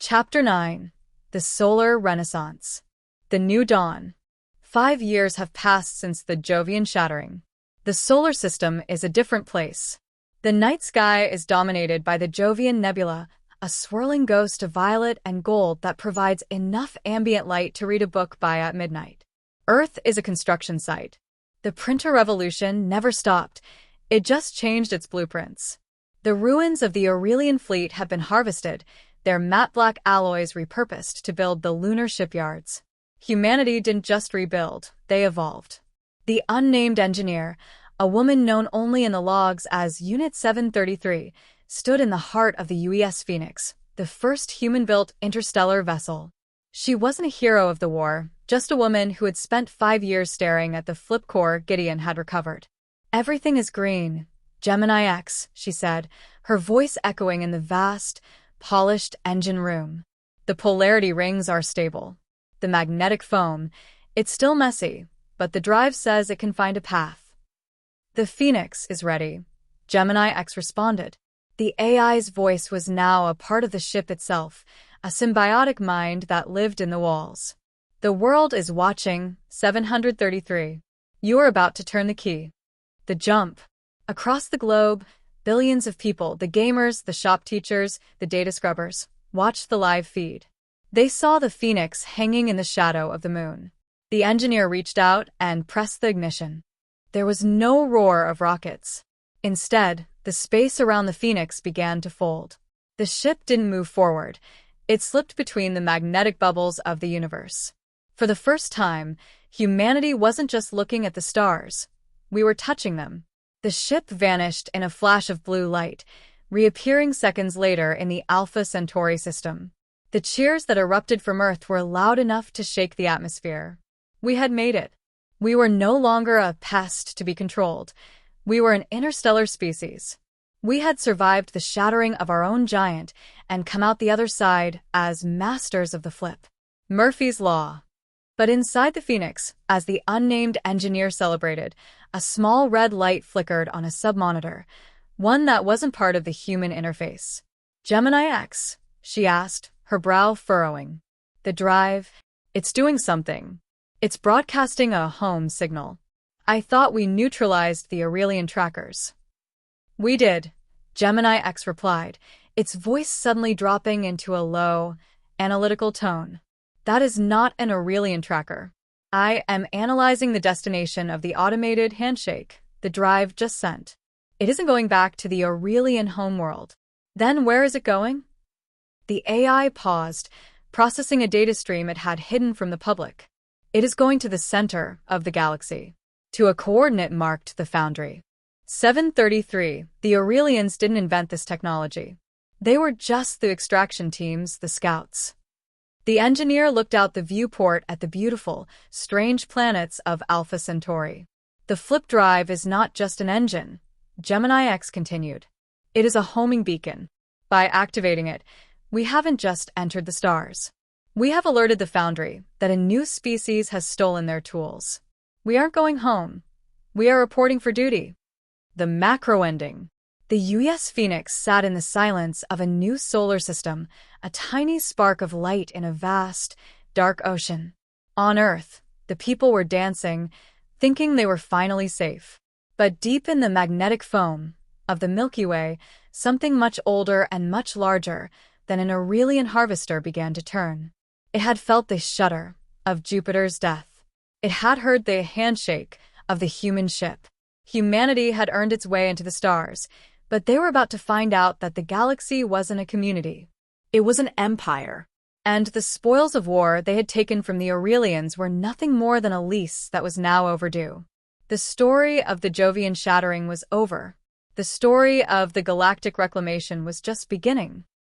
Chapter 9. The Solar Renaissance. The New Dawn. 5 years have passed since the Jovian shattering. The solar system is a different place. The night sky is dominated by the Jovian Nebula, a swirling ghost of violet and gold that provides enough ambient light to read a book by at midnight. Earth is a construction site. The printer revolution never stopped. It just changed its blueprints. The ruins of the Aurelian fleet have been harvested, their matte black alloys repurposed to build the lunar shipyards. Humanity didn't just rebuild, they evolved. The unnamed engineer, a woman known only in the logs as Unit 733, stood in the heart of the UES Phoenix, the first human-built interstellar vessel. She wasn't a hero of the war, just a woman who had spent 5 years staring at the flip core Gideon had recovered. "Everything is green, Gemini X," she said, her voice echoing in the vast, polished engine room. "The polarity rings are stable. The magnetic foam, it's still messy, but the drive says it can find a path." "The Phoenix is ready," Gemini X responded. The AI's voice was now a part of the ship itself, a symbiotic mind that lived in the walls. "The world is watching, 733. You are about to turn the key." The jump. Across the globe, billions of people, the gamers, the shop teachers, the data scrubbers, watched the live feed. They saw the Phoenix hanging in the shadow of the moon. The engineer reached out and pressed the ignition. There was no roar of rockets. Instead, the space around the Phoenix began to fold. The ship didn't move forward. It slipped between the magnetic bubbles of the universe. For the first time, humanity wasn't just looking at the stars. We were touching them. The ship vanished in a flash of blue light, reappearing seconds later in the Alpha Centauri system. The cheers that erupted from Earth were loud enough to shake the atmosphere. We had made it. We were no longer a pest to be controlled. We were an interstellar species. We had survived the shattering of our own giant and come out the other side as masters of the flip. Murphy's Law. But inside the Phoenix, as the unnamed engineer celebrated, a small red light flickered on a submonitor, one that wasn't part of the human interface. "Gemini X?" she asked, her brow furrowing. "The drive, it's doing something. It's broadcasting a home signal. I thought we neutralized the Aurelian trackers." "We did," Gemini X replied, its voice suddenly dropping into a low, analytical tone. "That is not an Aurelian tracker. I am analyzing the destination of the automated handshake the drive just sent. It isn't going back to the Aurelian homeworld." "Then where is it going?" The AI paused, processing a data stream it had hidden from the public. "It is going to the center of the galaxy, to a coordinate marked the foundry. 733, the Aurelians didn't invent this technology. They were just the extraction teams, the scouts." The engineer looked out the viewport at the beautiful, strange planets of Alpha Centauri. "The flip drive is not just an engine," Gemini X continued. "It is a homing beacon. By activating it, we haven't just entered the stars. We have alerted the foundry that a new species has stolen their tools. We aren't going home. We are reporting for duty." The macro ending. The UES Phoenix sat in the silence of a new solar system, a tiny spark of light in a vast, dark ocean. On Earth, the people were dancing, thinking they were finally safe. But deep in the magnetic foam of the Milky Way, something much older and much larger than an Aurelian harvester began to turn. It had felt the shudder of Jupiter's death. It had heard the handshake of the human ship. Humanity had earned its way into the stars, but they were about to find out that the galaxy wasn't a community. It was an empire. And the spoils of war they had taken from the Aurelians were nothing more than a lease that was now overdue. The story of the Jovian shattering was over. The story of the galactic reclamation was just beginning.